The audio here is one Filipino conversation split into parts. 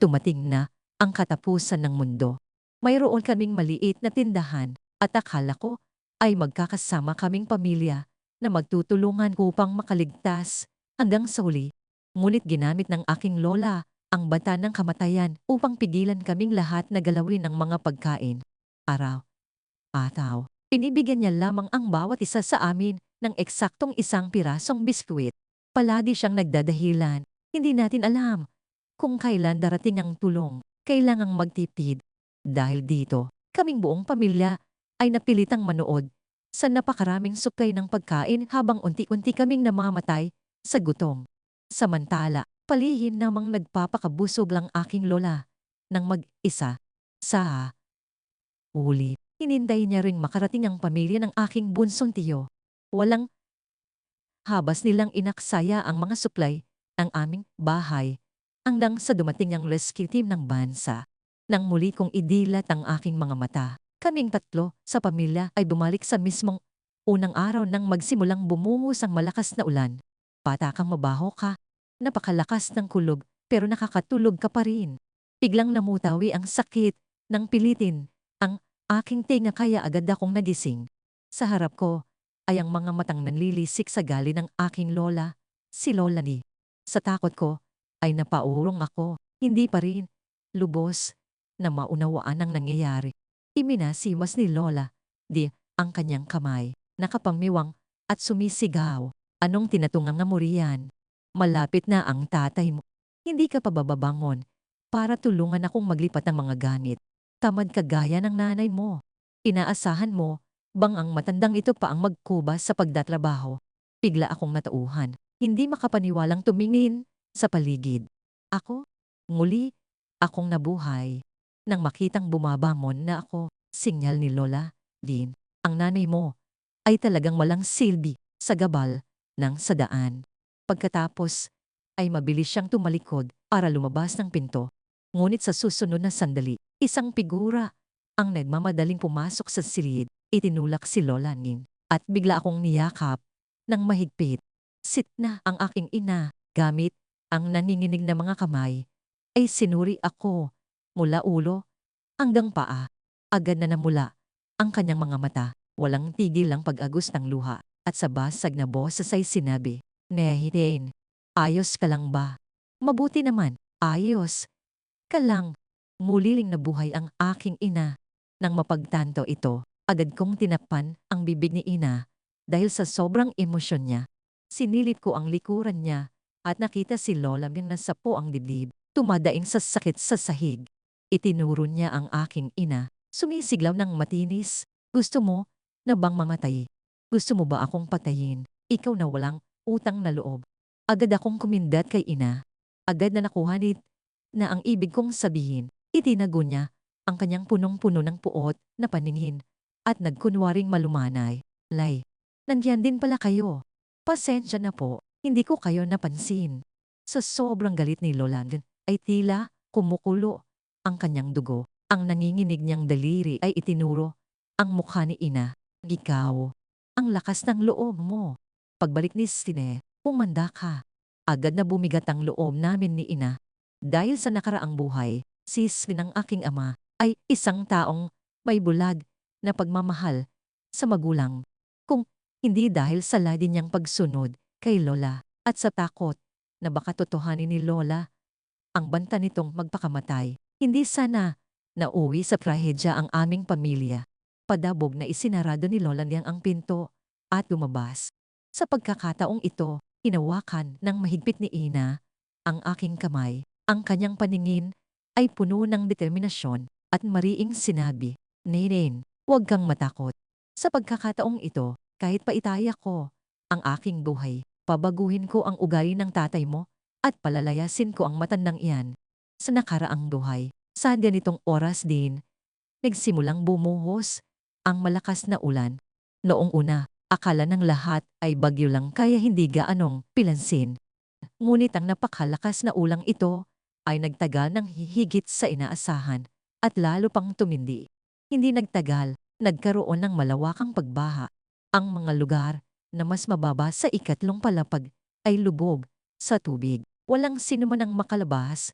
Tumating na ang katapusan ng mundo. Mayroon kaming maliit na tindahan at akala ko ay magkakasama kaming pamilya na magtutulungan upang makaligtas hanggang sa huli. Ngunit ginamit ng aking lola ang banta ng kamatayan upang pigilan kaming lahat na galawin ang mga pagkain. Araw, pinibigyan niya lamang ang bawat isa sa amin ng eksaktong isang pirasong biskwit. Palagi siyang nagdadahilan. Hindi natin alam kung kailan darating ang tulong. Kailangang magtipid. Dahil dito, kaming buong pamilya ay napilitang manood sa napakaraming supply ng pagkain habang unti-unti kaming namamatay sa gutom. Samantala, palihim namang nagpapakabusog lang aking lola nang mag-isa. Sa huli, hinintay niya ring makarating ang pamilya ng aking bunsong tiyo. Walang habas nilang inaksaya ang mga supply ng aming bahay hanggang sa dumating ang rescue team ng bansa. Nang muli kong idilat ang aking mga mata, kaming tatlo sa pamilya ay bumalik sa mismong unang araw nang magsimulang bumungos ang malakas na ulan. Patakang mabaho ka, napakalakas ng kulog pero nakakatulog ka pa rin. Biglang namutawi ang sakit ng pilitin ang aking tenga kaya agad akong nagising. Sa harap ko ay ang mga matang nanlilisik sa gali ng aking lola, si Lola Ni. Sa takot ko ay napaurong ako, hindi pa rin lubos na maunawaan ang nangyayari. Iminasiwas ni Lola, ang kanyang kamay, nakapangmiwang at sumisigaw. Anong tinatungang nga mo riyan? Malapit na ang tatay mo. Hindi ka pa bababangon para tulungan akong maglipat ng mga gamit. Tamad ka gaya ng nanay mo. Inaasahan mo bang ang matandang ito pa ang magkubas sa pagdatrabaho? Bigla akong natauhan, hindi makapaniwalang tumingin sa paligid. Ako? Muli, akong nabuhay. Nang makitang bumabangon na ako, sinyal ni Lola, Din, ang nanay mo ay talagang walang silbi sa gabal ng sadaan. Pagkatapos, ay mabilis siyang tumalikod para lumabas ng pinto. Ngunit sa susunod na sandali, isang figura ang nagmamadaling pumasok sa silid. Itinulak si Lola Ning at bigla akong niyakap ng mahigpit. Sit na ang aking ina, gamit ang nanginginig na mga kamay, ay sinuri ako mula ulo hanggang paa. Agad na namula ang kanyang mga mata, walang tigil ang pag-agos ng luha, at sa basag na boses ay sinabi, Nehitin, ayos ka lang ba? Mabuti naman, ayos ka lang. Muliling nabuhay ang aking ina. Nang mapagtanto ito, agad kong tinakpan ang bibig ni ina dahil sa sobrang emosyon niya. Sinilip ko ang likuran niya at nakita si Lola Ming nasapo ang dibdib, tumadaing sa sakit sa sahig. Itinuro niya ang aking ina, sumisiglaw ng matinis. Gusto mo na bang mamatay? Gusto mo ba akong patayin? Ikaw na walang utang na loob. Agad akong kumindat kay ina. Agad na nakuha na ang ibig kong sabihin. Itinago niya ang kanyang punong-puno ng puot na paningin at nagkunwaring malumanay. Lay, nandiyan din pala kayo. Pasensya na po, hindi ko kayo napansin. Sa sobrang galit ni Lolandon ay tila kumukulo ang kanyang dugo. Ang nanginginig niyang daliri ay itinuro ang mukha ni ina. Ikaw, ang lakas ng loob mo. Pagbalik ni Sine, pumanda ka. Agad na bumigat ang loob namin ni ina. Dahil sa nakaraang buhay, si Sine ng aking ama ay isang taong may bulag na pagmamahal sa magulang. Kung hindi dahil sa ladi niyang pagsunod kay Lola at sa takot na baka totohanin ni Lola ang banta nitong magpakamatay, hindi sana nauwi sa trahedya ang aming pamilya. Padabog na isinarado ni Lola niyang ang pinto at lumabas. Sa pagkakataong ito, hinawakan ng mahigpit ni ina ang aking kamay. Ang kanyang paningin ay puno ng determinasyon at mariing sinabi, Nenen, huwag kang matakot. Sa pagkakataong ito, kahit paitaya ko ang aking buhay, pabaguhin ko ang ugali ng tatay mo at palalayasin ko ang matandang iyan. Sa nakaraang buhay, sa ganitong oras din, nagsimulang bumuhos ang malakas na ulan. Noong una, akala ng lahat ay bagyo lang kaya hindi gaanong pilansin. Ngunit ang napakalakas na ulang ito ay nagtagal ng higit sa inaasahan at lalo pang tumindi. Hindi nagtagal, nagkaroon ng malawakang pagbaha. Ang mga lugar na mas mababa sa ikatlong palapag ay lubog sa tubig. Walang sino man ang makalabas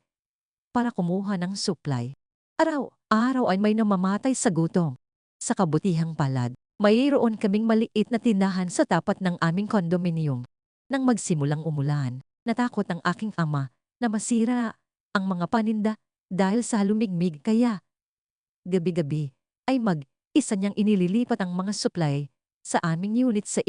para kumuha ng supply. Araw-araw ay may namamatay sa gutom. Sa kabutihang palad, mayroon kaming maliit na tindahan sa tapat ng aming kondominium. Nang magsimulang umulan, natakot ang aking ama na masira ang mga paninda dahil sa lumigmig, kaya gabi-gabi ay isa niyang inililipat ang mga supply sa aming unit sa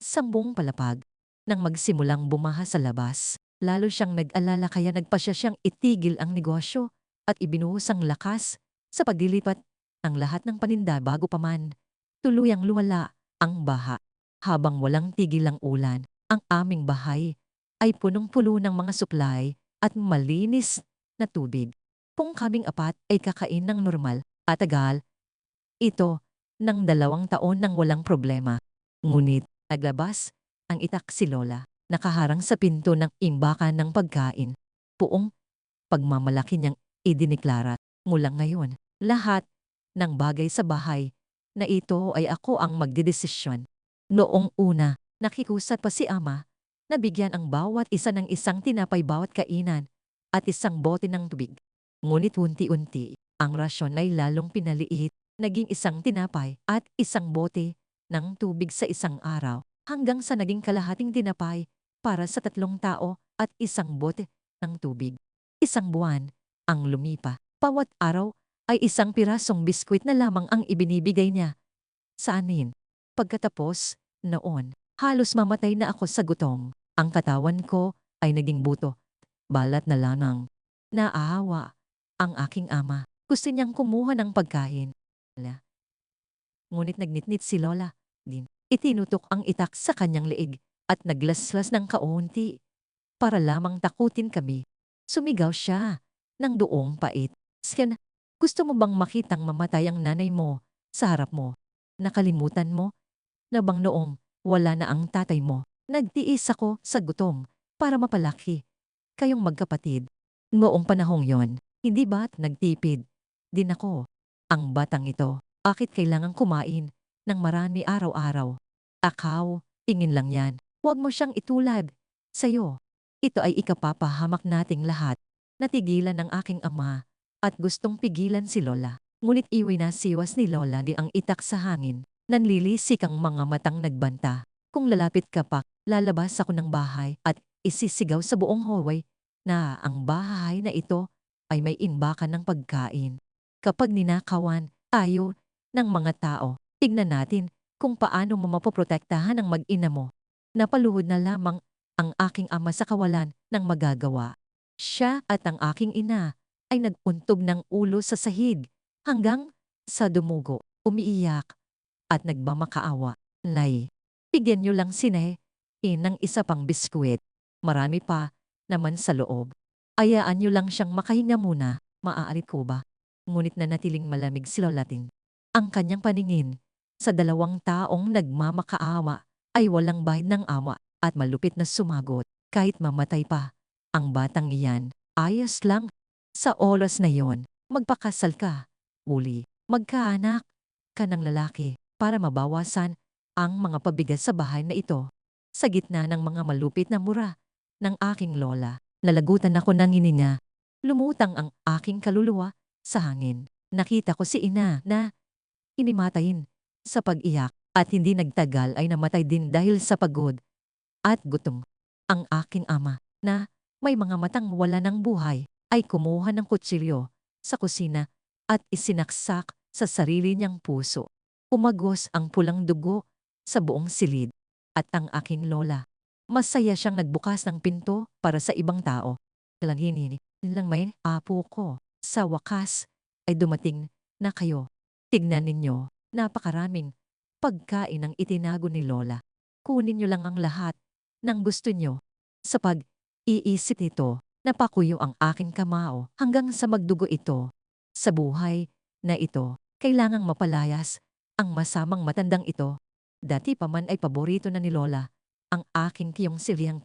sambung palapag. Nang magsimulang bumaha sa labas, lalo siyang nag-alala, kaya nagpasya siyang itigil ang negosyo at ibinuhos ang lakas sa paglilipat ng lahat ng paninda bago pa man tuluyang lumala ang baha. Habang walang tigil ang ulan, ang aming bahay ay punong-puno ng mga supply at malinis na tubig. Kung kaming apat ay kakain ng normal at tagal ito ng 2 taon nang walang problema. Ngunit naglabas ang itak si Lola, nakaharang sa pinto ng imbakan ng pagkain. Buong pagmamalaki niyang idiniklara, mula ngayon, lahat ng bagay sa bahay na ito ay ako ang magdedesisyon. Noong una, nakikusat pa si ama na bigyan ang bawat isa ng isang tinapay bawat kainan at isang bote ng tubig. Ngunit unti-unti, ang rasyon ay lalong pinaliit, naging isang tinapay at isang bote ng tubig sa isang araw, hanggang sa naging kalahating tinapay para sa 3 tao at isang bote ng tubig. Isang buwan ang lumipa. Bawat araw ay isang pirasong biskwit na lamang ang ibinibigay niya sa amin. Pagkatapos noon, halos mamatay na ako sa gutom. Ang katawan ko ay naging buto, balat na lanang. Naaawa ang aking ama. Gusto niyang kumuha ng pagkain. Ngunit nagnitnit si Lola din. Itinutok ang itak sa kanyang leeg at naglaslas ng kaunti para lamang takutin kami. Sumigaw siya ng doong pait. Sken, gusto mo bang makitang mamatay ang nanay mo sa harap mo? Nakalimutan mo na bang noong wala na ang tatay mo, nagtiis ako sa gutom para mapalaki kayong magkapatid. Noong panahong yon, hindi ba't nagtipid din ako? Ang batang ito, bakit kailangang kumain ng marami araw-araw? Akaw, tingin lang yan. Huwag mo siyang itulad sa'yo. Ito ay ikapapahamak nating lahat. Natigilan ng aking ama at gustong pigilan si Lola. Ngunit iwinasiwas ni Lola di ang itak sa hangin. Nanlilisik ang mga matang nagbanta. Kung lalapit ka pa, lalabas ako ng bahay at isisigaw sa buong hallway na ang bahay na ito ay may imbakan ng pagkain. Kapag ninakawan tayo ng mga tao, tignan natin kung paano mo mapoprotektahan ang mag-ina mo. Napaluhod na lamang ang aking ama sa kawalan ng magagawa. Siya at ang aking ina ay nagpuntog ng ulo sa sahig hanggang sa dumugo, umiiyak at nagmamakaawa. Nay, bigyan niyo lang ng isa pang biskwit. Marami pa naman sa loob. Ayaan niyo lang siyang makahinga muna, maaari ko ba? Ngunit nanatiling malamig si Lolating. Ang kanyang paningin sa 2 taong nagmamakaawa ay walang bahid ng awa at malupit na sumagot. Kahit mamatay pa ang batang iyan, ayos lang. Sa oras na yon, magpakasal ka. Uli, magkaanak ka ng lalaki para mabawasan ang mga pabigat sa bahay na ito. Sa gitna ng mga malupit na mura ng aking lola, nalagutan ako ng hininga. Lumutang ang aking kaluluwa sa hangin. Nakita ko si ina na inimatayin sa pag-iyak at hindi nagtagal ay namatay din dahil sa pagod at gutom. Ang aking ama na may mga matang wala ng buhay ay kumuha ng kutsilyo sa kusina at isinaksak sa sarili niyang puso. Umagos ang pulang dugo sa buong silid at ang aking lola. Masaya siyang nagbukas ng pinto para sa ibang tao. Langinini lang may apo ko. Sa wakas ay dumating na kayo. Tignan ninyo, napakaraming pagkain ang itinago ni Lola. Kunin niyo lang ang lahat ng gusto niyo. Sa pag-iisip nito, napakuyo ang aking kamao hanggang sa magdugo ito. Sa buhay na ito, kailangang mapalayas ang masamang matandang ito. Dati pa man ay paborito na ni Lola ang aking kiyong silyang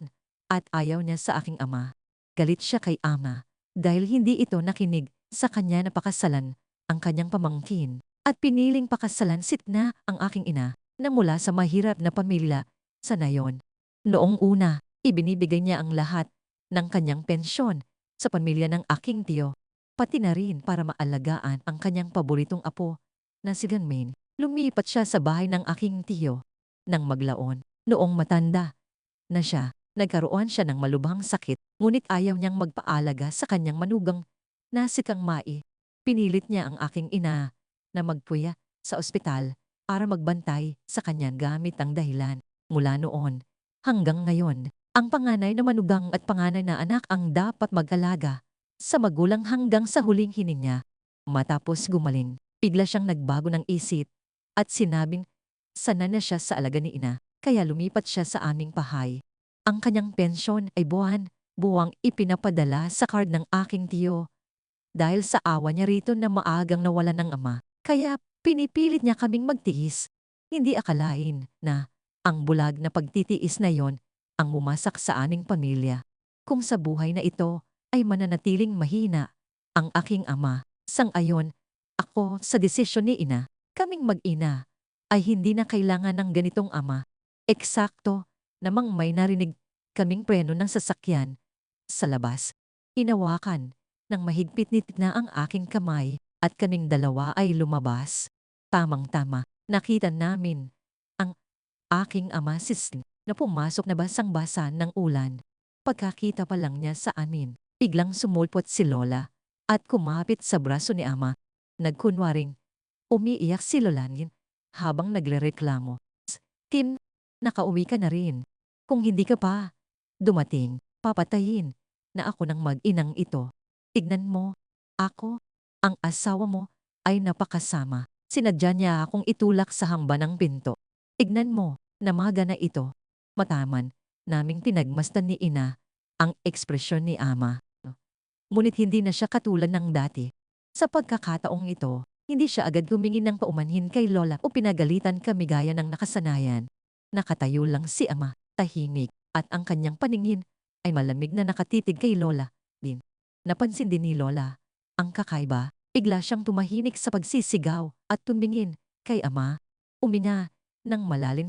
at ayaw niya sa aking ama. Galit siya kay ama dahil hindi ito nakinig sa kanya na pakasalan ang kanyang pamangkin at piniling pakasalan sitna ang aking ina na mula sa mahirap na pamilya sa nayon. Noong una, ibinibigay niya ang lahat ng kanyang pensyon sa pamilya ng aking tiyo, pati na rin para maalagaan ang kanyang paboritong apo na si Ganmain. Lumipat siya sa bahay ng aking tiyo nang maglaon. Noong matanda na siya, nagkaroon siya ng malubhang sakit, ngunit ayaw niyang magpaalaga sa kanyang manugang na si Kang Mai. Pinilit niya ang aking ina na magpuya sa ospital para magbantay sa kanya gamit ang dahilan. Mula noon hanggang ngayon, ang panganay na manugang at panganay na anak ang dapat mag-alaga sa magulang hanggang sa huling hining niya. Matapos gumaling, bigla siyang nagbago ng isip at sinabing sana na siya sa alaga ni ina, kaya lumipat siya sa aming bahay. Ang kanyang pensyon ay buwang ipinapadala sa card ng aking tiyo. Dahil sa awa niya rito na maagang nawalan ng ama, kaya pinipilit niya kaming magtiis. Hindi akalain na ang bulag na pagtitiis na yon ang bumasak sa aming pamilya. Kung sa buhay na ito ay mananatiling mahina ang aking ama, sang-ayon ako sa desisyon ni ina, kaming mag-ina ay hindi na kailangan ng ganitong ama. Eksakto namang may narinig kaming preno ng sasakyan sa labas. Hinawakan nang mahigpit nit na ang aking kamay at kaming dalawa ay lumabas. Tamang-tama, nakita namin ang aking ama na pumasok na basang-basa ng ulan. Pagkakita pa lang niya sa amin, biglang sumulpot si Lola at kumapit sa braso ni ama. Nagkunwaring umiiyak si Lolanin habang nagrereklamo. Tim, nakauwi ka na rin. Kung hindi ka pa dumating, papatayin na ako ng mag-inang ito. Tignan mo, ako, ang asawa mo, ay napakasama. Sinadya niya akong itulak sa hamba ng pinto. Tignan mo, namaga na ito. Mataman, naming pinagmasdan ni ina ang ekspresyon ni ama. Ngunit hindi na siya katulad ng dati. Sa pagkakataong ito, hindi siya agad humingi ng paumanhin kay Lola o pinagalitan kami gaya ng nakasanayan. Nakatayo lang si ama, tahimik, at ang kanyang paningin ay malamig na nakatitig kay Lola din. Napansin din ni Lola ang kakaiba. Bigla siyang tumahimik sa pagsisigaw at tumingin kay ama. Uminga ng malalim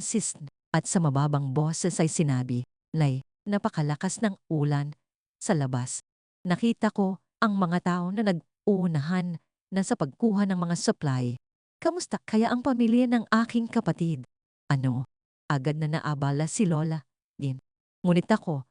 at sa mababang boses ay sinabi, "Nay, napakalakas ng ulan sa labas. Nakita ko ang mga tao na nag-uunahan na sa pagkuha ng mga supply. Kamusta kaya ang pamilya ng aking kapatid?" Ano? Agad na naabala si Lola din. Ngunit ako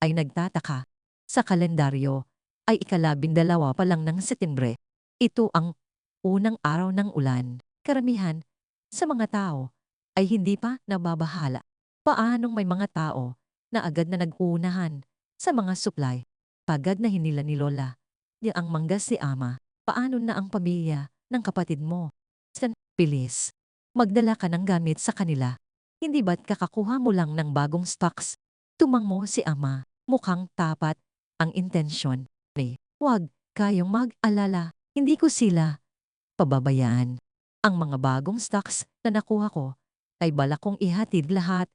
ay nagtataka. Sa kalendaryo ay ika-12 pa lang ng Setyembre. Ito ang unang araw ng ulan. Karamihan sa mga tao ay hindi pa nababahala. Paanong may mga tao na agad na nag-uunahan sa mga supply? Pagad na hinila ni Lola di ang manggas si ama. Paano na ang pamilya ng kapatid mo? San, bilis. Magdala ka ng gamit sa kanila. Hindi ba't kakakuha mo lang ng bagong stocks? Tumango si ama. Mukhang tapat ang intensyon. Huwag kayong mag-alala. Hindi ko sila pababayaan. Ang mga bagong stocks na nakuha ko ay balak kong ihatid lahat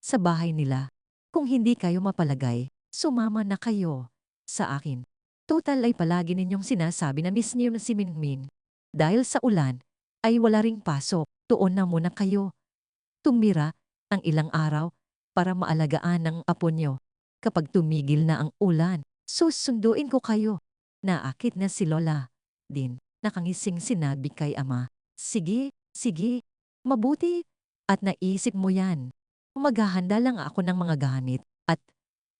sa bahay nila. Kung hindi kayo mapalagay, sumama na kayo sa akin. Total ay palagi ninyong sinasabi na miss niyo na si Minmin. Dahil sa ulan, ay wala ring pasok. Tuon na muna kayo. Tumira ang ilang araw para maalagaan ng apo nyo. Kapag tumigil na ang ulan, susunduin ko kayo. Naakit na si Lola din. Nakangising sinabi kay ama, "Sige, sige, mabuti at naisip mo yan. Maghahanda lang ako ng mga gamit at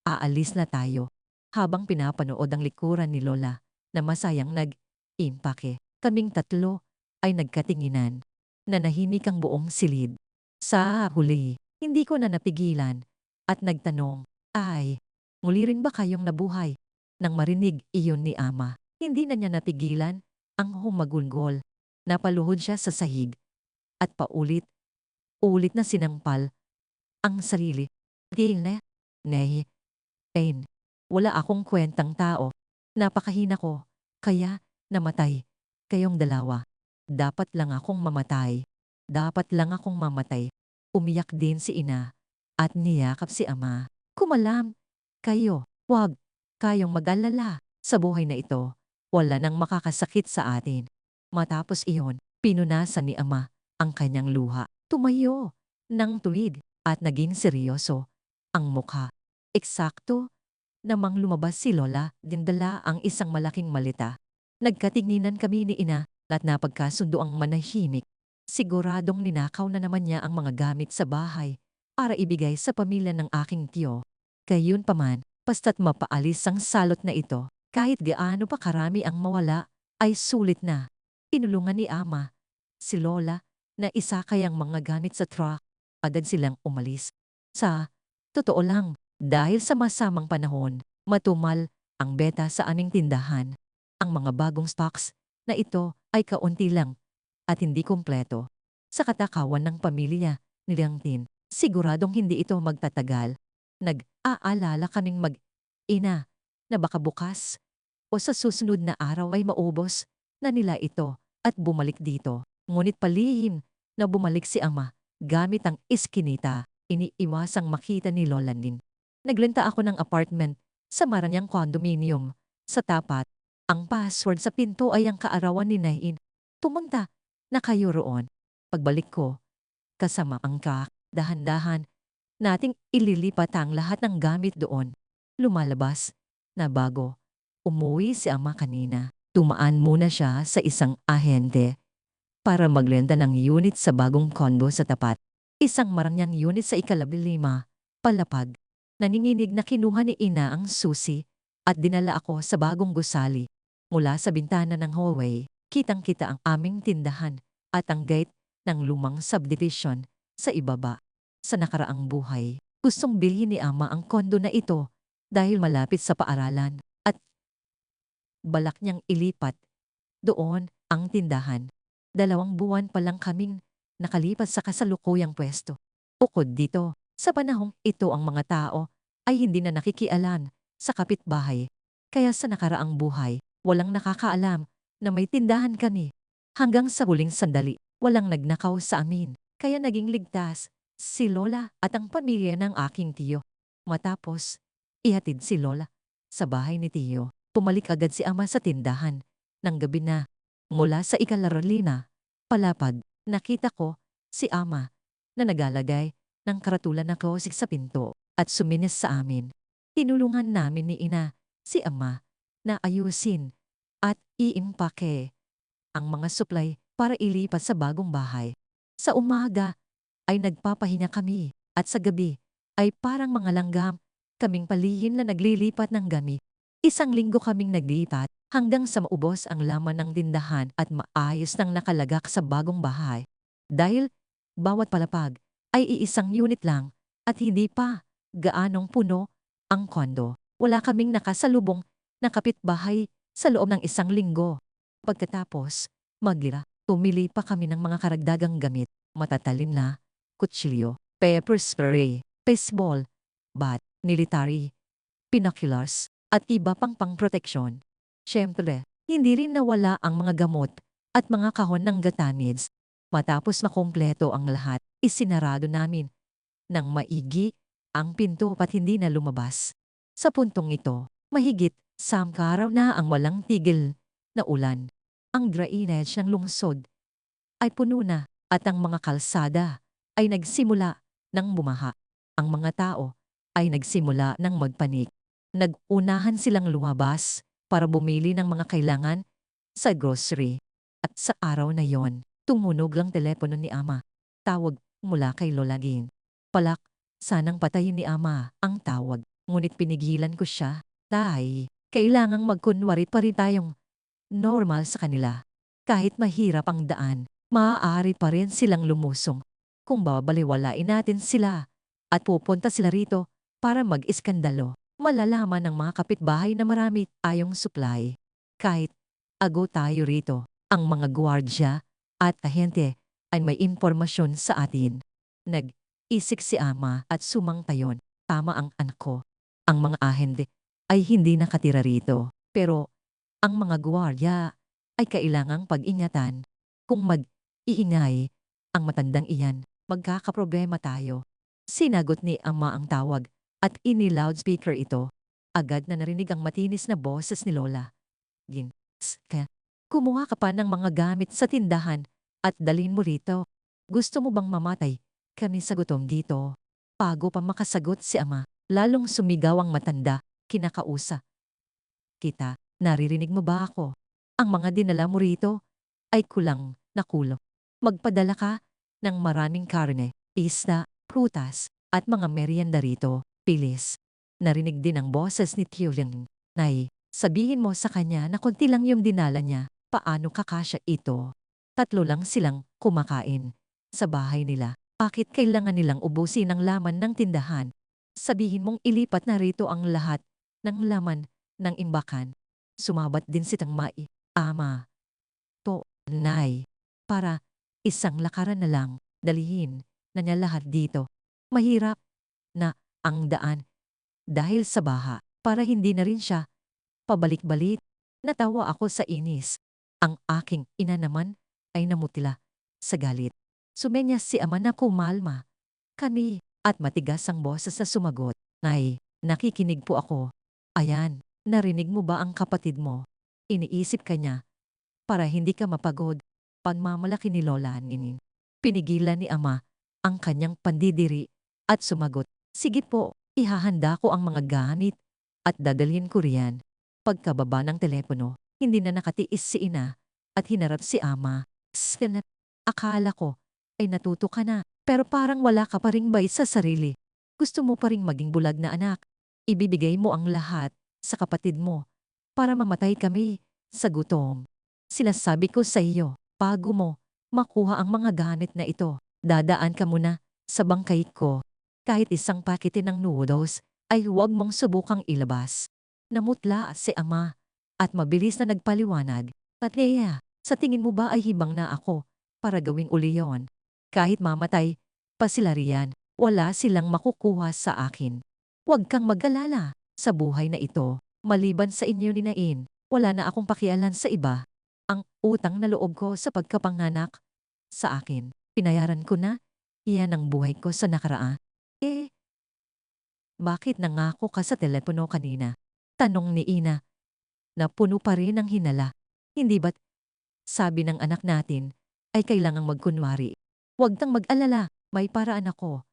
aalis na tayo." Habang pinapanood ang likuran ni Lola na masayang nag-impake, kaming tatlo ay nagkatinginan. Nanahimik ang buong silid. Sa huli, hindi ko na napigilan at nagtanong, "Ay, muli rin ba kayong nabuhay?" Nang marinig iyon ni ama, hindi na niya napigilan ang humagulgol. Napaluhod siya sa sahig at paulit-ulit na sinampal ang sarili. Di na, nay, pain. Wala akong kwentang tao. Napakahina ko, kaya namatay kayong dalawa. Dapat lang akong mamatay. Dapat lang akong mamatay. Umiyak din si ina at niyakap si ama. Kumalam kayo, wag kayong mag-alala. Sa buhay na ito, wala nang makakasakit sa atin. Matapos iyon, pinunasan ni ama ang kanyang luha. Tumayo ng tuwid at naging seryoso ang mukha. Eksakto namang lumabas si Lola, dindala ang isang malaking malita. Nagkatinginan kami ni Ina at napagkasundo ang manahimik. Siguradong ninakaw na naman niya ang mga gamit sa bahay para ibigay sa pamilya ng aking tiyo. Gayunpaman, basta't mapaalis ang salot na ito, kahit gaano pa karami ang mawala, ay sulit na. Tinulungan ni Ama, si Lola, na isakay ang mga gamit sa truck. Agad silang umalis. Sa totoo lang, dahil sa masamang panahon, matumal ang beta sa aming tindahan. Ang mga bagong stocks na ito ay kaunti lang at hindi kumpleto. Sa katakawan ng pamilya ni Liang Tin, siguradong hindi ito magtatagal. Nag-aalala kaming mag-ina na baka bukas o sa susunod na araw ay maubos na nila ito at bumalik dito. Ngunit palihim na bumalik si Ama gamit ang iskinita. Iniiwasang makita ni Lola Nin. Naglenta ako ng apartment sa Maranyang condominium. Sa tapat, ang password sa pinto ay ang kaarawan ni Nain. Pumunta na kayo roon. Pagbalik ko, kasama ang kak, dahan-dahan, nating ililipat ang lahat ng gamit doon. Lumalabas na bago. Umuwi si Ama kanina. Tumaan muna siya sa isang ahente para maglenda ng unit sa bagong condo sa tapat. Isang Maranyang unit sa ika-15, palapag. Naninginig na kinuha ni Ina ang susi at dinala ako sa bagong gusali. Mula sa bintana ng hallway, kitang-kita ang aming tindahan at ang gate ng lumang subdivision sa ibaba. Sa nakaraang buhay, gustong bilhin ni Ama ang kondo na ito dahil malapit sa paaralan at balak niyang ilipat doon ang tindahan. 2 buwan pa lang kaming nakalipas sa kasalukuyang pwesto. Bukod dito, sa panahong ito ang mga tao ay hindi na nakikialam sa kapitbahay. Kaya sa nakaraang buhay, walang nakakaalam na may tindahan kami. Hanggang sa huling sandali, walang nagnakaw sa amin. Kaya naging ligtas si Lola at ang pamilya ng aking tiyo. Matapos, ihatid si Lola sa bahay ni tiyo. Pumalik agad si Ama sa tindahan. Nang gabi na, mula sa ika-15, palapag, nakita ko si Ama na nagalagay ng karatulan na klosik sa pinto at suminis sa amin. Tinulungan namin ni Ina si Ama na ayusin at iimpake ang mga supply para ilipat sa bagong bahay. Sa umaga ay nagpapahinga kami at sa gabi ay parang mga langgam kaming palihim na naglilipat ng gamit. 1 linggo kaming naglipat hanggang sa maubos ang laman ng tindahan at maayos nang nakalagak sa bagong bahay. Dahil bawat palapag ay iisang unit lang at hindi pa gaanong puno ang kondo. Wala kaming nakasalubong na kapitbahay sa loob ng 1 linggo. Pagkatapos, maglira, tumili pa kami ng mga karagdagang gamit, matatalim na, kutsilyo, pepper spray, baseball, bat, military, binoculars, at iba pang pangproteksyon. Siyempre, hindi rin nawala ang mga gamot at mga kahon ng gatanids. Matapos makumpleto ang lahat, isinarado namin ng maigi ang pinto at hindi na lumabas. Sa puntong ito, mahigit 10 araw na ang walang tigil na ulan. Ang drainage ng lungsod ay puno na at ang mga kalsada ay nagsimula ng bumaha. Ang mga tao ay nagsimula ng magpanik. Nag-unahan silang lumabas para bumili ng mga kailangan sa grocery. At sa araw na yon, tumunog ang telepono ni Ama. Tawag mula kay Lola Gin. Palak, sanang patayin ni Ama ang tawag. Ngunit pinigilan ko siya. Tay, kailangang magkunwari pa rin tayong normal sa kanila. Kahit mahirap ang daan, maaari pa rin silang lumusong. Kung babaliwalain natin sila at pupunta sila rito para mag-iskandalo, malalaman ng mga kapitbahay na marami tayong supply. Kahit ago tayo rito, ang mga gwardya at ahente ay may impormasyon sa atin. Nag-isik si Ama at sumangtayon. Tama ang anak ko. Ang mga ahente ay hindi nakatira rito. Pero ang mga gwardya ay kailangang pag-ingatan. Kung mag-iingay ang matandang iyan, magkakaproblema tayo. Sinagot ni Ama ang tawag at ini-loudspeaker ito. Agad na narinig ang matinis na boses ni Lola. Gin, kumuha ka pa ng mga gamit sa tindahan at dalhin mo rito. Gusto mo bang mamatay? Kami sa gutom dito. Bago pa makasagot si Ama, lalong sumigaw ang matanda. kinakausa kita. Naririnig mo ba ako? Ang mga dinala mo rito ay kulang na kulo. Magpadala ka ng maraming karne, isda, prutas, at mga merienda rito. Pilis. Narinig din ang boses ni Tyuling. Nay, sabihin mo sa kanya na konti lang yung dinala niya. Paano kakasya ito? 3 lang silang kumakain sa bahay nila. Bakit kailangan nilang ubusin ang laman ng tindahan? Sabihin mong ilipat na rito ang lahat ng laman ng imbakan. Sumabat din si Tangmai. Ama. To, nay. Para isang lakaran na lang, dalihin na niya lahat dito. Mahirap na ang daan dahil sa baha para hindi na rin siya pabalik-balik. Natawa ako sa inis. Ang aking ina naman ay namutila sa galit. Sumenyas si ama na kumalma. Kani at matigas ang boses na sumagot. Nay, nakikinig po ako. Ayan, narinig mo ba ang kapatid mo? Iniisip ka niya para hindi ka mapagod. Pagmamalaki ni Lola Ninin. Pinigilan ni ama ang kanyang pandidiri at sumagot. Sige po, ihahanda ko ang mga gamit at dadalhin ko riyan. Pagkababa ng telepono, hindi na nakatiis si ina at hinarap si ama. Snat, akala ko ay natuto ka na pero parang wala ka pa ring bay sa sarili. Gusto mo pa ring maging bulag na anak. Ibibigay mo ang lahat sa kapatid mo para mamatay kami sa gutom. Sinasabi ko sa iyo, bago mo makuha ang mga gamit na ito, dadaan ka muna sa bangkay ko. Kahit isang pakete ng noodles ay huwag mong subukang ilabas. Namutla si ama at mabilis na nagpaliwanag. Tatlea, sa tingin mo ba ay hibang na ako para gawing uli yon? Kahit mamatay pa sila riyan, wala silang makukuha sa akin. Huwag kang mag-alala sa buhay na ito. Maliban sa inyo ni Nain, wala na akong pakialam sa iba. Ang utang na loob ko sa pagkapanganak sa akin, pinayaran ko na. Iyan ang buhay ko sa nakaraan. Bakit nangako ka sa telepono kanina? Tanong ni Ina, na puno pa rin ng hinala. Hindi ba't sabi ng anak natin ay kailangang magkunwari? Huwag kang mag-alala, may paraan ako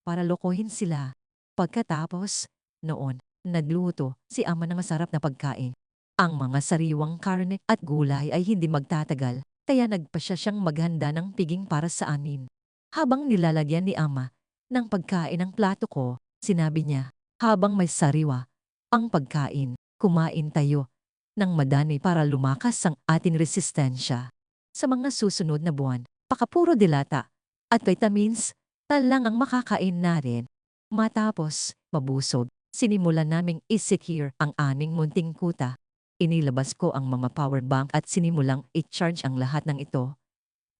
para lokohin sila. Pagkatapos, noon, nagluto si ama ng masarap na pagkain. Ang mga sariwang karne at gulay ay hindi magtatagal, kaya nagpasya siyang maghanda ng piging para sa amin. Habang nilalagyan ni ama ng pagkain ng plato ko, sinabi niya, habang may sariwa ang pagkain, kumain tayo ng madami para lumakas ang ating resistensya. Sa mga susunod na buwan, pakapuro dilata at vitamins, lang ang makakain natin. Matapos, mabusog, sinimulan naming i-secure ang aming munting kuta. Inilabas ko ang mga power bank at sinimulang i-charge ang lahat ng ito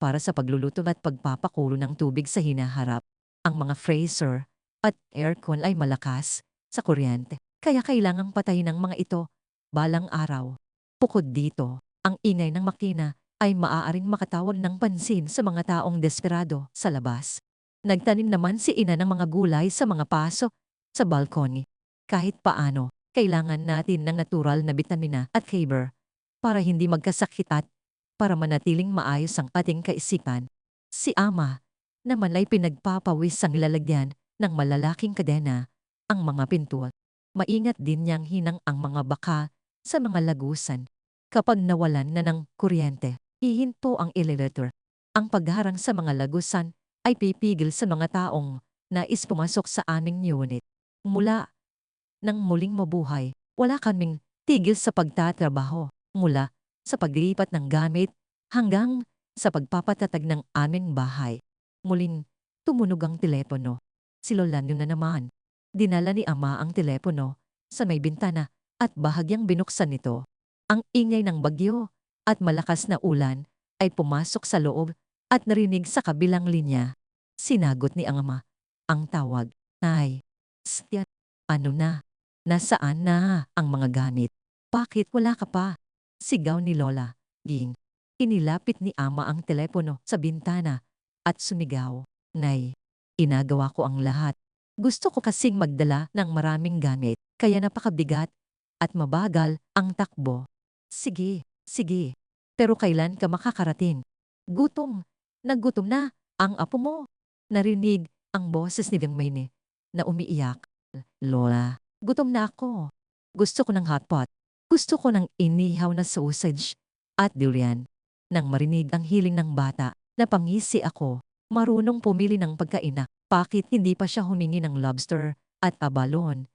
para sa pagluluto at pagpapakulo ng tubig sa hinaharap. Ang mga freezer at aircon ay malakas sa kuryente, kaya kailangang patayin ang mga ito balang araw. Bukod dito, ang ingay ng makina ay maaaring makatawag ng pansin sa mga taong desperado sa labas. Nagtanim naman si ina ng mga gulay sa mga paso sa balkoni. Kahit paano, kailangan natin ng natural na bitamina at fiber para hindi magkasakit at para manatiling maayos ang ating kaisipan. Si ama naman ay pinagpapawis ang lalagyan ng malalaking kadena ang mga pintuan. Maingat din niyang hinang ang mga baka sa mga lagusan. Kapag nawalan na ng kuryente, hihinto ang elevator. Ang pagharang sa mga lagusan ay pipigil sa mga taong nais pumasok sa aming unit. Mula nang muling mabuhay, wala kaming tigil sa pagtatrabaho. Mula sa paglipat ng gamit hanggang sa pagpapatatag ng aming bahay. Muling tumunog ang telepono. Si Lolanyo na naman. Dinala ni ama ang telepono sa may bintana at bahagyang binuksan nito. Ang ingay ng bagyo at malakas na ulan ay pumasok sa loob at narinig sa kabilang linya. Sinagot ni ang ama ang tawag. Nay, Stiat, ano na? Nasaan na ang mga gamit? Bakit wala ka pa? Sigaw ni Lola. Ging. Inilapit ni ama ang telepono sa bintana at sumigaw. Nay, inagawa ko ang lahat. Gusto ko kasing magdala ng maraming gamit, kaya napakabigat at mabagal ang takbo. Sige, sige. Pero kailan ka makakarating? Gutom. Nagutom na ang apo mo. Narinig ang boses ni Dangmayne na umiiyak. Lola, gutom na ako. Gusto ko ng hotpot. Gusto ko ng inihaw na sausage at durian. Nang marinig ang hiling ng bata, napangisi ako. Marunong pumili ng pagkain na bakit hindi pa siya humingi ng lobster at abalon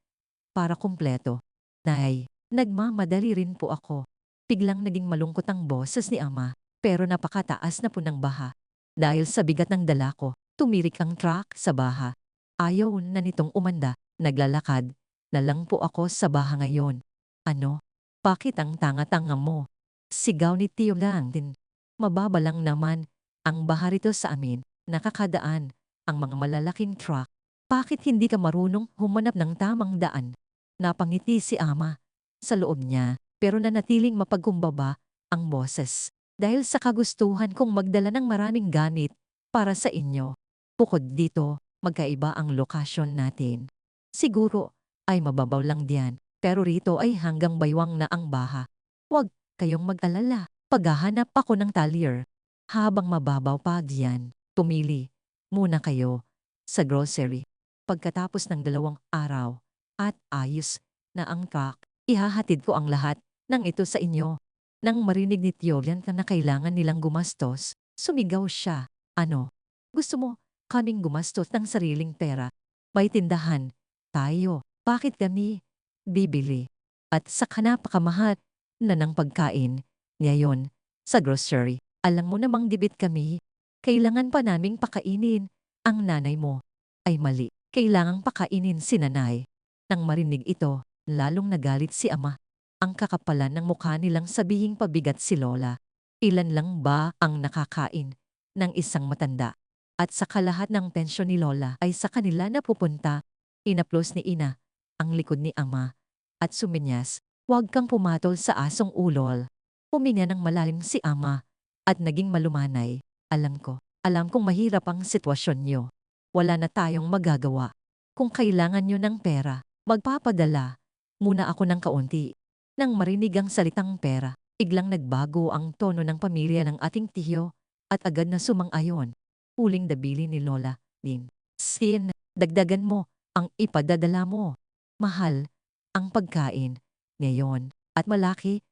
para kumpleto. Nay, nagmamadali rin po ako. Biglang naging malungkot ang boses ni ama, pero napakataas na po ng baha. Dahil sa bigat ng dala ko, tumirik ang truck sa baha. Ayaw na nitong umanda, naglalakad na lang po ako sa baha ngayon. Ano? Bakit ang tanga-tanga mo? Sigaw ni Tio Lang din. Mababa lang naman ang baha rito sa amin, nakakadaan ang mga malalaking truck. Bakit hindi ka marunong humanap ng tamang daan? Napangiti si ama sa loob niya, pero nanatiling mapagkumbaba ang boses. Dahil sa kagustuhan kong magdala ng maraming gamit para sa inyo. Bukod dito, magkaiba ang lokasyon natin. Siguro ay mababaw lang diyan, pero rito ay hanggang baywang na ang baha. Huwag kayong mag-alala, paghahanap ako ng talyer. Habang mababaw pa diyan, pumili muna kayo sa grocery. Pagkatapos ng 2 araw at ayos na ang truck, ihahatid ko ang lahat ng ito sa inyo. Nang marinig ni Tiolan na kailangan nilang gumastos, sumigaw siya. Ano? Gusto mo kaming gumastos ng sariling pera? May tindahan tayo. Bakit kami bibili? At sa napakamahal na ng pagkain ngayon sa grocery. Alam mo namang dibit kami. Kailangan pa naming pakainin ang nanay mo. Ay mali. Kailangang pakainin si nanay. Nang marinig ito, lalong nagalit si ama. Ang kakapalan ng mukha nilang sabihing pabigat si Lola. Ilan lang ba ang nakakain ng isang matanda? At sa lahat ng pensyon ni Lola ay sa kanila napupunta. Inaplos ni Ina ang likod ni ama at suminyas, huwag kang pumatol sa asong ulol. Huminga ng malalim si ama at naging malumanay. Alam kong mahirap ang sitwasyon niyo. Wala na tayong magagawa. Kung kailangan niyo ng pera, magpapadala muna ako ng kaunti. Nang marinig ang salitang pera, biglang nagbago ang tono ng pamilya ng ating tiyo at agad na sumang-ayon. Huling dabili ni Lola din. Sin, dagdagan mo ang ipadadala mo. Mahal ang pagkain ngayon at malaki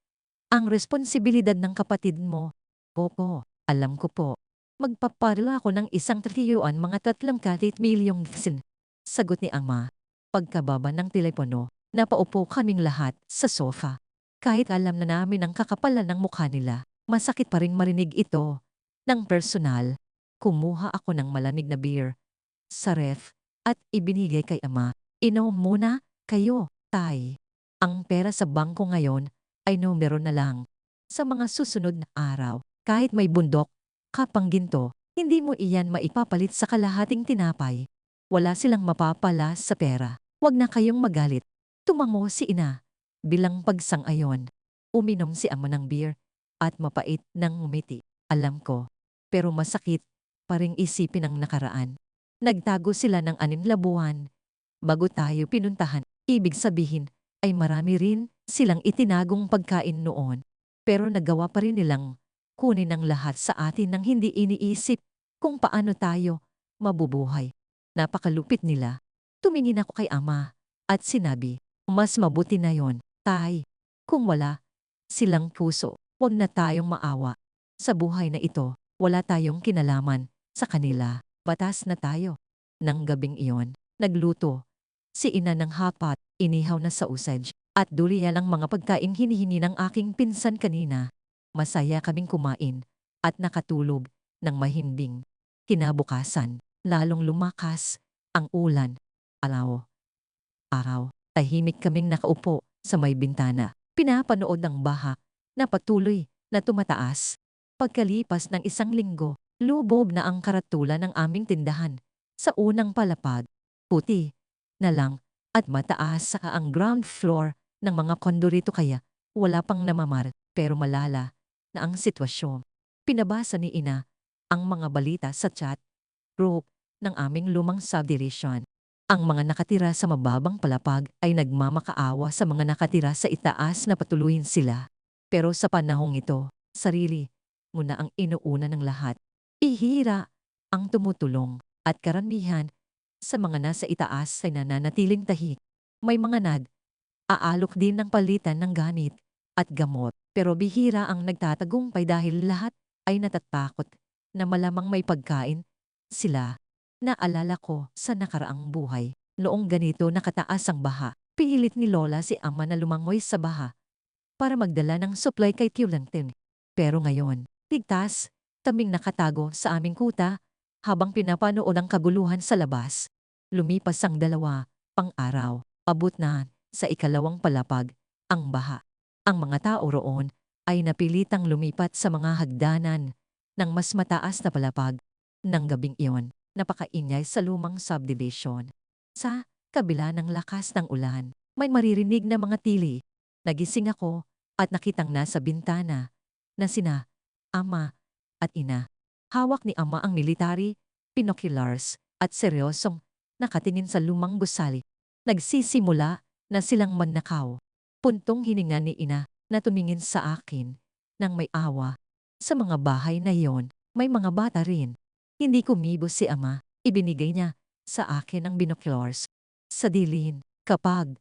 ang responsibilidad ng kapatid mo. Opo, alam ko po. Magpapadala ako ng 1 trilyon mga 3 milyong sin. Sagot ni ama. Pagkababa ng telepono, napaupo kaming lahat sa sofa. Kahit alam na namin ang kakapalan ng mukha nila, masakit pa rin marinig ito. Ng personal, kumuha ako ng malamig na beer sa ref at ibinigay kay ama. Inom muna kayo, tay. Ang pera sa bangko ngayon ay numero na lang. Sa mga susunod na araw, kahit may bundok, kapang ginto, hindi mo iyan maipapalit sa kalahating tinapay. Wala silang mapapala sa pera. Huwag na kayong magalit. Tumango si ina. Bilang pagsang-ayon, uminom si ama ng beer at mapait ng ngumiti. Alam ko, pero masakit pa ring isipin ang nakaraan. Nagtago sila ng 6 na buwan bago tayo pinuntahan. Ibig sabihin ay marami rin silang itinagong pagkain noon. Pero nagawa pa rin nilang kunin ang lahat sa atin nang hindi iniisip kung paano tayo mabubuhay. Napakalupit nila. Tumingin ako kay ama at sinabi, mas mabuti na yon, tay. Kung wala silang puso, wag na tayong maawa. Sa buhay na ito, wala tayong kinalaman sa kanila. Batas na tayo. Nang gabing iyon, nagluto si ina ng hapat, inihaw na sausage, at durian ang mga pagkaing hinihingi ng aking pinsan kanina. Masaya kaming kumain at nakatulog ng mahimbing. Kinabukasan, lalong lumakas ang ulan. Araw, tahimik kaming nakaupo sa may bintana. Pinapanood ang baha na patuloy na tumataas. Pagkalipas ng 1 linggo, lubob na ang karatulan ng aming tindahan. Sa unang palapag, puti na lang at mataas sa ang ground floor ng mga kondo rito kaya wala pang namamar pero malala na ang sitwasyon. Pinabasa ni ina ang mga balita sa chat group ng aming lumang subdivision. Ang mga nakatira sa mababang palapag ay nagmamakaawa sa mga nakatira sa itaas na patuluyin sila. Pero sa panahong ito, sarili mo na ang inuuna ng lahat. Ihira ang tumutulong at karamihan sa mga nasa itaas ay nananatiling tahik. May mga Aalok din ng palitan ng gamit at gamot. Pero bihira ang nagtatagumpay dahil lahat ay natatakot na malamang may pagkain sila. Naalala ko sa nakaraang buhay. Noong ganito nakataas ang baha, pilit ni Lola si Ama na lumangoy sa baha para magdala ng supply kay Tiyulantin. Pero ngayon, ligtas, kaming nakatago sa aming kuta habang pinapanood ang kaguluhan sa labas. Lumipas ang 2 pang-araw, abot na sa ikalawang palapag ang baha. Ang mga tao roon ay napilitang lumipat sa mga hagdanan ng mas mataas na palapag. Nang gabing iyon, napakaingay sa lumang subdivision. Sa kabila ng lakas ng ulan, may maririnig na mga tili. Nagising ako at nakitang nasa bintana na sina Ama at Ina. Hawak ni Ama ang military, binoculars at seryosong nakatingin sa lumang gusali. Nagsisimula na silang mannakaw. Puntong hininga ni Ina na tumingin sa akin nang may awa. Sa mga bahay na iyon, may mga bata rin. Hindi kumibo si Ama. Ibinigay niya sa akin ang binoculars. Sa dilim, kapag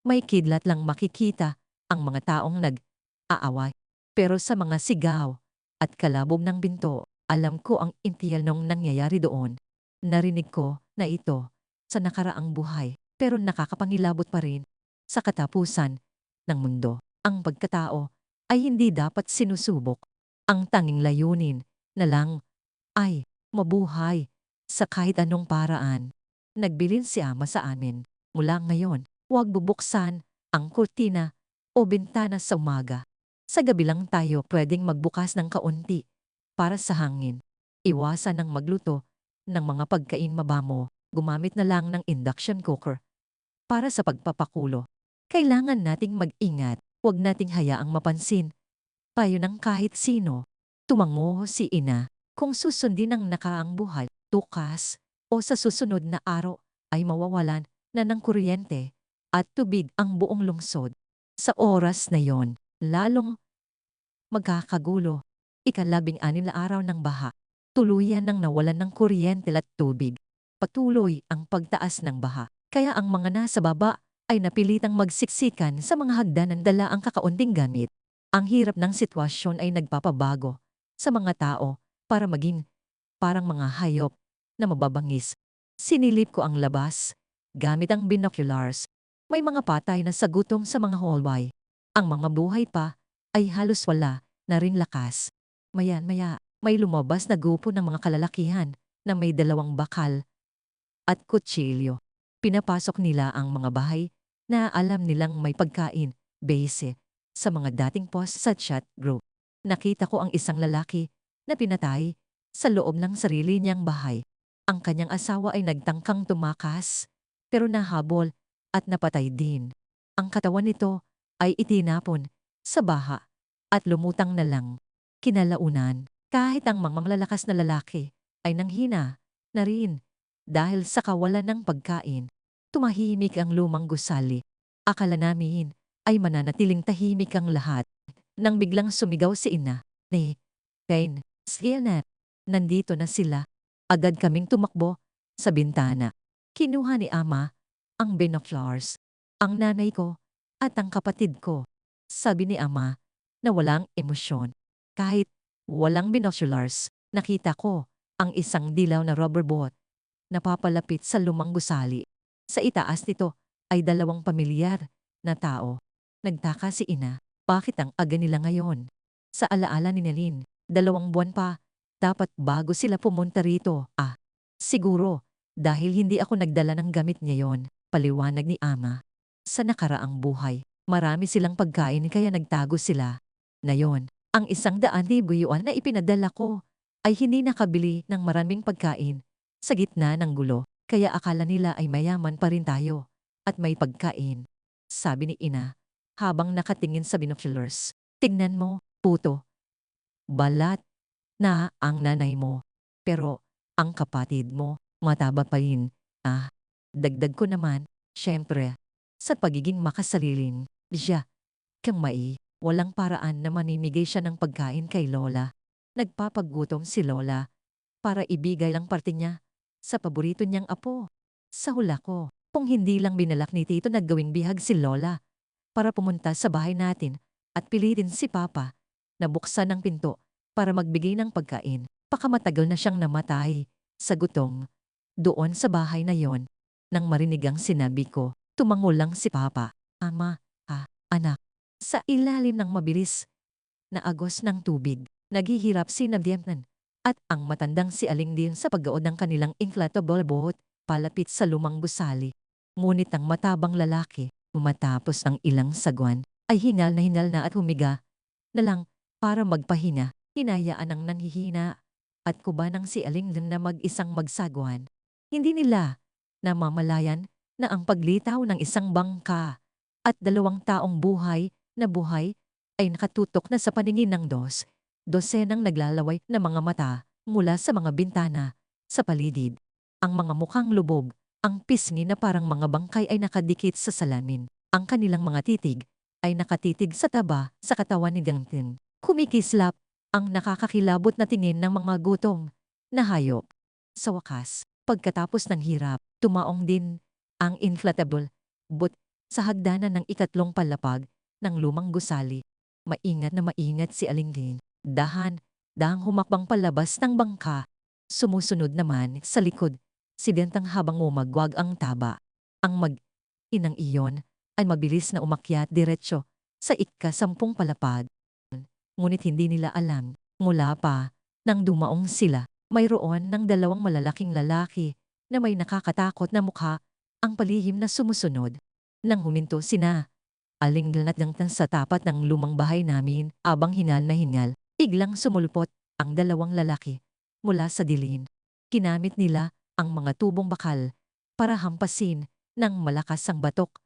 may kidlat lang makikita ang mga taong nag-aaway. Pero sa mga sigaw at kalabog ng binto, alam ko ang impyernong nangyayari doon. Narinig ko na ito sa nakaraang buhay, pero nakakapangilabot pa rin. Sa katapusan ng mundo, ang pagkatao ay hindi dapat sinusubok. Ang tanging layunin na lang ay mabuhay sa kahit anong paraan. Nagbilin si Ama sa amin. Mula ngayon, huwag bubuksan ang kurtina o bintana sa umaga. Sa gabi lang tayo pwedeng magbukas ng kaunti para sa hangin. Iwasan ang magluto ng mga pagkain mabamo. Gumamit na lang ng induction cooker para sa pagpapakulo. Kailangan nating mag-ingat. Huwag nating hayaang mapansin tayo ng kahit sino. Tumango si Ina. Kung susundin ang nakaraang buhay, tukas o sa susunod na araw ay mawawalan na ng kuryente at tubig ang buong lungsod. Sa oras na yon, lalong magkakagulo. Ika-16 na araw ng baha. Tuluyan nang nawalan ng kuryente at tubig. Patuloy ang pagtaas ng baha. Kaya ang mga nasa baba ay napilitang magsiksikan sa mga hagdanan dala ang kakaunting gamit. Ang hirap ng sitwasyon ay nagpapabago sa mga tao para maging parang mga hayop na mababangis. Sinilip ko ang labas gamit ang binoculars. May mga patay na sa gutom sa mga hallway. Ang mga buhay pa ay halos wala na rin lakas. Mayan-maya, may lumabas na grupo ng mga kalalakihan na may 2 bakal at kutsilyo. Pinapasok nila ang mga bahay na alam nilang may pagkain, base, sa mga dating post sa chat group. Nakita ko ang isang lalaki na pinatay sa loob ng sarili niyang bahay. Ang kanyang asawa ay nagtangkang tumakas, pero nahabol at napatay din. Ang katawan nito ay itinapon sa baha at lumutang na lang. Kinalaunan, kahit ang mga malalakas na lalaki ay nanghina na rin dahil sa kawalan ng pagkain. Tumahimik ang lumang gusali. Akala namin ay mananatiling tahimik ang lahat. Nang biglang sumigaw si Ina, Kane, sige na, nandito na sila. Agad kaming tumakbo sa bintana. Kinuha ni Ama ang binoculars, ang nanay ko at ang kapatid ko. Sabi ni Ama na walang emosyon. Kahit walang binoculars, nakita ko ang isang dilaw na rubber boat na papalapit sa lumang gusali. Sa itaas nito ay 2 pamilyar na tao. Nagtaka si Ina, bakit ang aga nila ngayon? Sa alaala ni Nelin, 2 buwan pa, dapat bago sila pumunta rito. Siguro, dahil hindi ako nagdala ng gamit ngayon, paliwanag ni Ama. Sa nakaraang buhay, marami silang pagkain kaya nagtago sila. Ngayon, ang 100,000 yuan na ipinadala ko ay hindi nakabili ng maraming pagkain sa gitna ng gulo, kaya akala nila ay mayaman pa rin tayo at may pagkain. Sabi ni Ina habang nakatingin sa binoculars. Tingnan mo, puto. Balat na ang nanay mo. Pero ang kapatid mo, mataba pa rin. Dagdag ko naman, syempre, sa pagiging makasariling, siya, kang walang paraan na manimigay siya ng pagkain kay Lola. Nagpapagutom si Lola para ibigay lang parte niya sa paborito niyang apo. Sa hula ko, kung hindi lang binalak ni Tito na gawing bihag si Lola, para pumunta sa bahay natin at pilitin si Papa na buksan ang pinto para magbigay ng pagkain. Pakamatagal na siyang namatay sa gutom doon sa bahay na yon. Nang marinig ang sinabi ko, tumango lang si Papa. Ama, anak. Sa ilalim ng mabilis na agos ng tubig, naghihirap si Nadiemnan at ang matandang si Aling din sa paggaod ng kanilang inflatable boat palapit sa lumang gusali. Ngunit ang matabang lalaki, matapos ng ilang sagwan, ay hingal na at humiga na lang para magpahinga. Hinayaan ang nanghihina at kuba ng si Aling din na mag-isang magsagwan. Hindi nila namamalayan na ang paglitaw ng isang bangka at 2 taong buhay ay nakatutok na sa paningin ng dosenang naglalaway na mga mata mula sa mga bintana sa paligid. Ang mga mukhang lubog, ang pisngi na parang mga bangkay ay nakadikit sa salamin. Ang kanilang mga titig ay nakatitig sa taba sa katawan ni Dantin. Kumikislap ang nakakakilabot na tingin ng mga gutom na hayop. Sa wakas, pagkatapos ng hirap, tumaong din ang inflatable boat sa hagdanan ng 3 palapag ng lumang gusali. Maingat si Aling din. Dahang humakbang palabas ng bangka. Sumusunod naman sa likod, si Dentang habang umagwag ang taba. Ang mag-inang iyon ay mabilis na umakyat diretsyo sa 10 palapag. Ngunit hindi nila alam, mula pa, nang dumaong sila, mayroon ng 2 malalaking lalaki na may nakakatakot na mukha ang palihim na sumusunod. Nang huminto sina Aling at Dangtang sa tapat ng lumang bahay namin, abang hingal na hingal, biglang sumulpot ang 2 lalaki mula sa dilim. Kinamit nila ang mga tubong bakal para hampasin ng malakas ang batok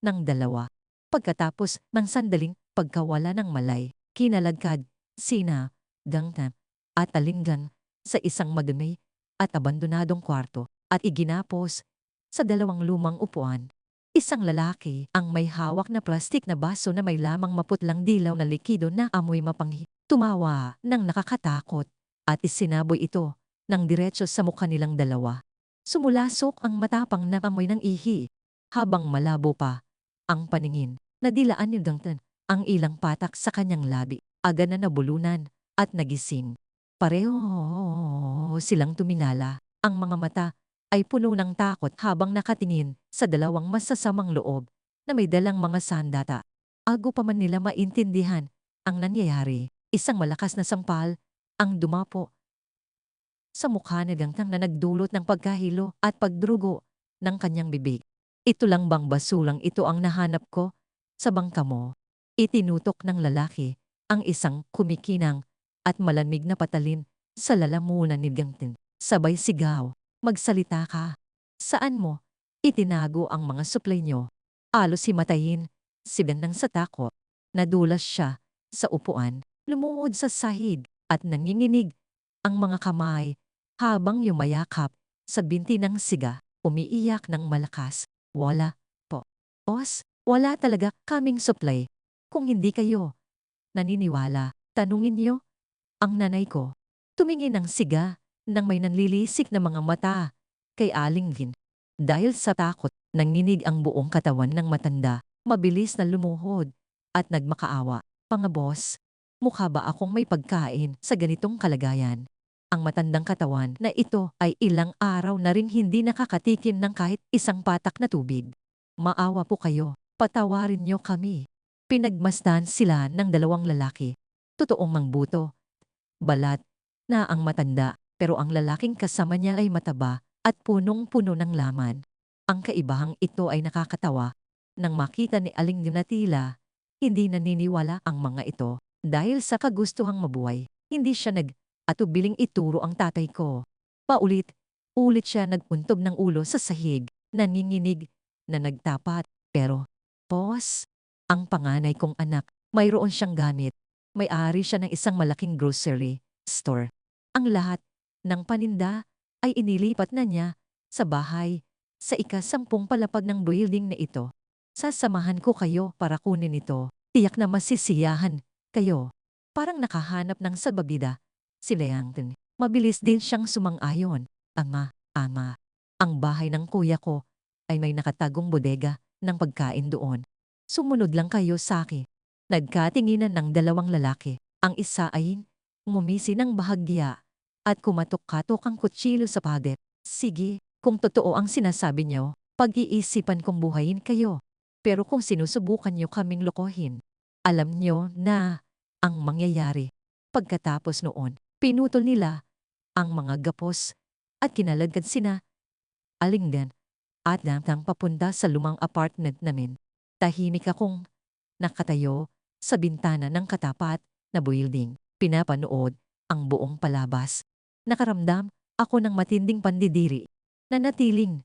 ng 2. Pagkatapos ng sandaling pagkawala ng malay, kinalagkad sina Dangtang at Alinggan sa isang madumi at abandonadong kwarto at iginapos sa 2 lumang upuan. Isang lalaki ang may hawak na plastik na baso na may lamang maputlang dilaw na likido na amoy mapanghi. Tumawa ng nakakatakot at isinaboy ito ng diretso sa mukha nilang 2. Sumulasok ang matapang na amoy ng ihi. Habang malabo pa ang paningin, nadilaan ni Dangtan ang ilang patak sa kanyang labi. Agad na nabulunan at nagising. Pareho silang tumingala. Ang mga mata ay puno ng takot habang nakatingin sa 2 masasamang loob na may dalang mga sandata. Ago pa man nila maintindihan ang nangyayari, isang malakas na sampal ang dumapo sa mukha ni Dangtang na nagdulot ng pagkahilo at pagdurugo ng kanyang bibig. Ito lang bang basulang ito ang nahanap ko sa bangka mo? Itinutok ng lalaki ang isang kumikinang at malamig na patalin sa lalamunan ni Dangtang. Sabay sigaw. Magsalita ka. Saan mo itinago ang mga suplay nyo? Alos himatayin si Dangtang sa takot. Nadulas siya sa upuan, lumuhod sa sahig at nanginginig ang mga kamay habang yumayakap sa binti ng siga, umiiyak ng malakas. Wala po. Boss, wala talaga kaming suplay. Kung hindi kayo naniniwala, tanungin niyo ang nanay ko. Tumingin ang siga nang may nanlilisik na mga mata kay Aling Lin. Dahil sa takot, nanginig ang buong katawan ng matanda, mabilis na lumuhod at nagmakaawa. Boss, mukha ba akong may pagkain sa ganitong kalagayan? Ang matandang katawan na ito ay ilang araw na ring hindi nakakatikim ng kahit isang patak na tubig. Maawa po kayo, patawarin niyo kami. Pinagmasdan sila ng 2 lalaki. Totoong mangbuto, balat na ang matanda, pero ang lalaking kasama niya ay mataba at punong-puno ng laman. Ang kaibahang ito ay nakakatawa. Nang makita ni Aling na tila, hindi naniniwala ang mga ito. Dahil sa kagustuhang mabuhay, hindi siya atubiling ituro ang tatay ko. Paulit-ulit siya nagpuntog ng ulo sa sahig, nanginginig na nagtapat. Pero, boss, ang panganay kong anak, mayroon siyang gamit. May-ari siya ng isang malaking grocery store. Ang lahat ng paninda ay inilipat na niya sa bahay sa 10 palapag ng building na ito. Sasamahan ko kayo para kunin ito. Tiyak na masisiyahan kayo. Parang nakahanap ng salbabida si Leangton. Mabilis din siyang sumang-ayon. Ama. Ang bahay ng kuya ko ay may nakatagong bodega ng pagkain doon. Sumunod lang kayo sa akin. Nagkatinginan ng dalawang lalaki. Ang isa ay ngumisi ng bahagya at kumatok-katok ang kutsilyo sa pader. Sige, kung totoo ang sinasabi niyo, pag-iisipan kong buhayin kayo. Pero kung sinusubukan niyo kaming lokohin, alam niyo na ang mangyayari. Pagkatapos noon, pinutol nila ang mga gapos at kinalagad sina Alinggan at Dangtang papunta sa lumang apartment namin. Tahimik akong nakatayo sa bintana ng katapat na building. Pinapanood ang buong palabas. Nakaramdam ako ng matinding pandidiri. Nanatiling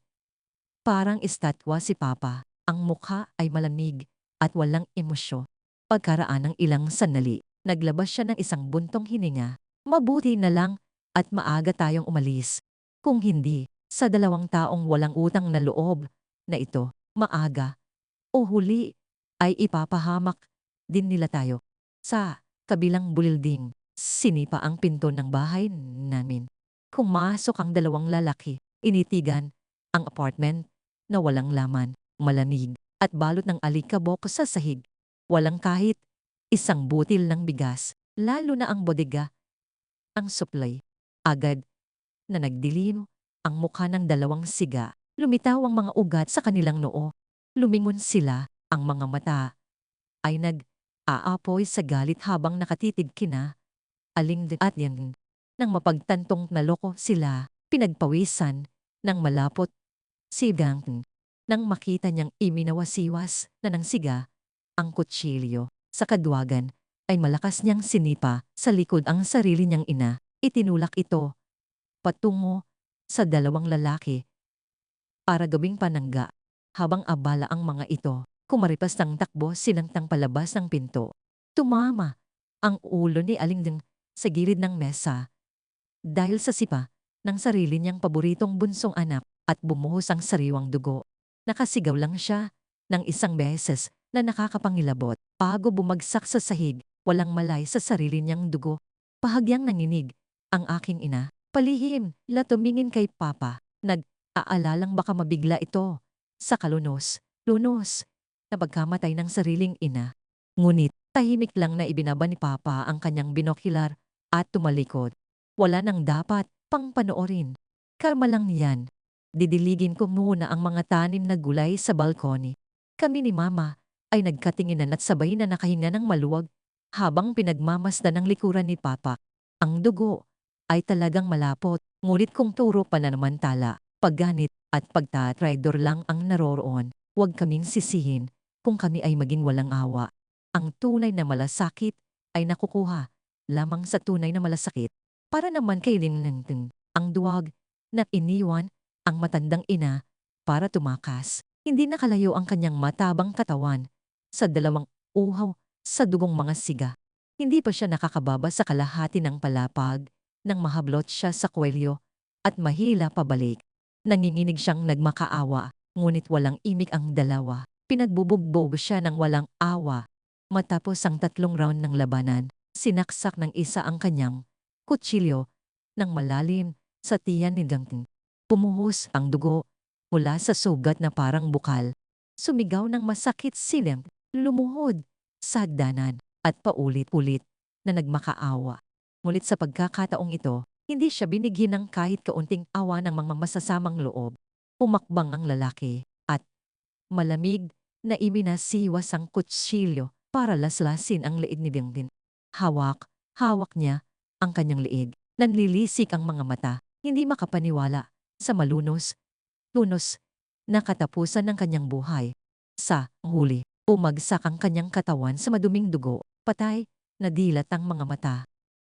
parang estatwa si Papa. Ang mukha ay malamig at walang emosyon. Pagkaraan ng ilang sandali, naglabas siya ng isang buntong hininga. Mabuti na lang at maaga tayong umalis. Kung hindi, sa dalawang taong walang utang na loob na ito, maaga o huli ay ipapahamak din nila tayo. Sa kabilang building, sinipa ang pinto ng bahay namin. Pumasok ang dalawang lalaki, initigan ang apartment na walang laman, malamig at balot ng alikabok sa sahig. Walang kahit isang butil ng bigas, lalo na ang bodega. Ang supply. Agad na nagdilim ang mukha ng dalawang siga. Lumitaw ang mga ugat sa kanilang noo. Lumingon sila, ang mga mata ay nag-aapoy sa galit habang nakatitig kina Alinggan at yan. Nang mapagtantong naloko sila, pinagpawisan ng malapot si Gangton. Nang makita niyang iminawasiwas na ng siga ang kutsilyo sa kadwagan, ay malakas niyang sinipa sa likod ang sarili niyang ina. Itinulak ito patungo sa dalawang lalaki para gawing panangga. Habang abala ang mga ito, kumaripas ng takbo sinangtang palabas ng pinto. Tumama ang ulo ni Alingding sa gilid ng mesa dahil sa sipa ng sarili niyang paboritong bunsong anak at bumuhos ang sariwang dugo. Nakasigaw lang siya ng isang beses na nakakapangilabot. Bago bumagsak sa sahig, walang malay sa sarili niyang dugo. Pahagyang nanginig ang aking ina. Palihim na tumingin kay Papa. Nag-aalalang baka mabigla ito sa lunos na pagkamatay ng sariling ina. Ngunit tahimik lang na ibinaba ni Papa ang kanyang binokilar at tumalikod. Wala nang dapat pang panoorin. Kalma lang yan. Didiligin ko muna ang mga tanim na gulay sa balkoni. Kami ni Mama ay nagkatinginan at sabay na nakahinga ng maluwag habang pinagmamasdan ng likuran ni Papa. Ang dugo ay talagang malapot, ngunit kung turo pananamantala, pagganit at pagtatraidor lang ang naroroon, huwag kaming sisihin kung kami ay maging walang awa. Ang tunay na malasakit ay nakukuha lamang sa tunay na malasakit. Para naman kay Linlingting, ang duwag na iniwan ang matandang ina para tumakas. Hindi nakalayo ang kanyang matabang katawan sa dalawang uhaw sa dugong mga siga. Hindi pa siya nakakababa sa kalahati ng palapag nang mahablot siya sa kwelyo at mahila pabalik. Nanginginig siyang nagmakaawa, ngunit walang imik ang dalawa. Pinagbubugbog siya ng walang awa. Matapos ang 3 round ng labanan, sinaksak ng isa ang kanyang kutsilyo ng malalim sa tiyan ni Gangting. Pumuhos ang dugo mula sa sugat na parang bukal. Sumigaw ng masakit silang, lumuhod sa hagdanan at paulit-ulit na nagmakaawa. Ngunit sa pagkakataong ito, hindi siya binigyan ng kahit kaunting awa ng mga masasamang loob. Pumakbang ang lalaki at malamig na iminasiwas ang kutsilyo para laslasin ang leeg ni Gangting. Hawak niya ang kanyang leeg. Nanlilisik ang mga mata, hindi makapaniwala sa lunos na katapusan ng kanyang buhay. Sa huli, umagsak ang kanyang katawan sa maduming dugo, patay, nadilat ang mga mata.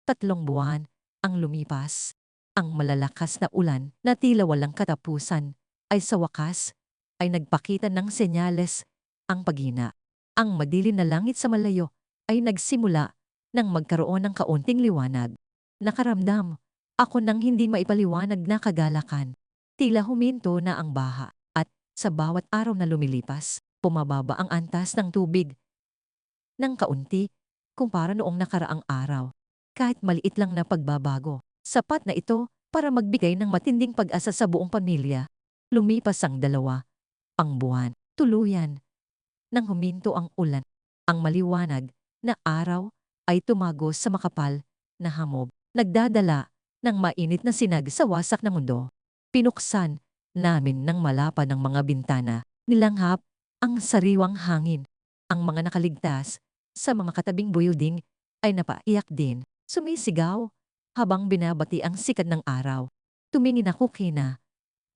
3 buwan ang lumipas. Ang malalakas na ulan na tila walang katapusan ay sa wakas ay nagpakita ng senyales ang paghina. Ang madilim na langit sa malayo ay nagsimula nang magkaroon ng kaunting liwanag. Nakaramdam ako ng hindi maipaliwanag na kagalakan. Tila huminto na ang baha at sa bawat araw na lumilipas, pumababa ang antas ng tubig ng kaunti kumpara noong nakaraang araw. Kahit maliit lang na pagbabago, sapat na ito para magbigay ng matinding pag-asa sa buong pamilya. Lumipas ang 2 buwan. Tuluyan nang huminto ang ulan. Ang maliwanag na araw ay tumagos sa makapal na hamog, nagdadala ng mainit na sinag sa wasak na mundo. Pinuksan namin ng malapad ang mga bintana, nilanghap ang sariwang hangin. Ang mga nakaligtas sa mga katabing building ay napaiyak din, sumisigaw habang binabati ang sikat ng araw. Tumingin ako kina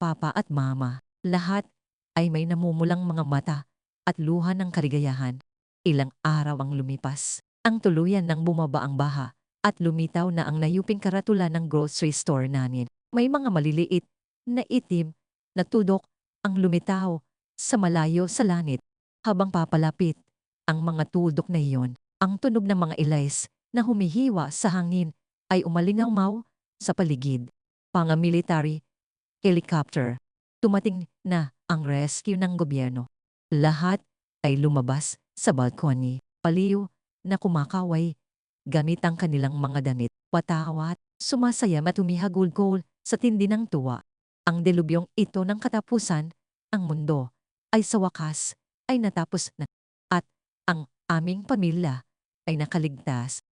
Papa at Mama. Lahat ay may namumulang mga mata at luha ng kaligayahan. Ilang araw ang lumipas. Ang tuluyan ng bumaba ang baha at lumitaw na ang nayuping karatula ng grocery store namin. May mga maliliit na itim na tudok ang lumitaw sa malayo sa langit. Habang papalapit ang mga tudok na iyon, ang tunog ng mga ilays na humihiwa sa hangin ay umalingaw sa paligid. Pang-military helicopter. Tumating na ang rescue ng gobyerno. Lahat ay lumabas sa balkoni, paliw na kumakaway gamit ang kanilang mga damit. Patawat, sumasayam at humihagulgol sa tindi ng tuwa. Ang delubyong ito ng katapusan, ang mundo, ay sa wakas ay natapos na. At ang aming pamilya ay nakaligtas.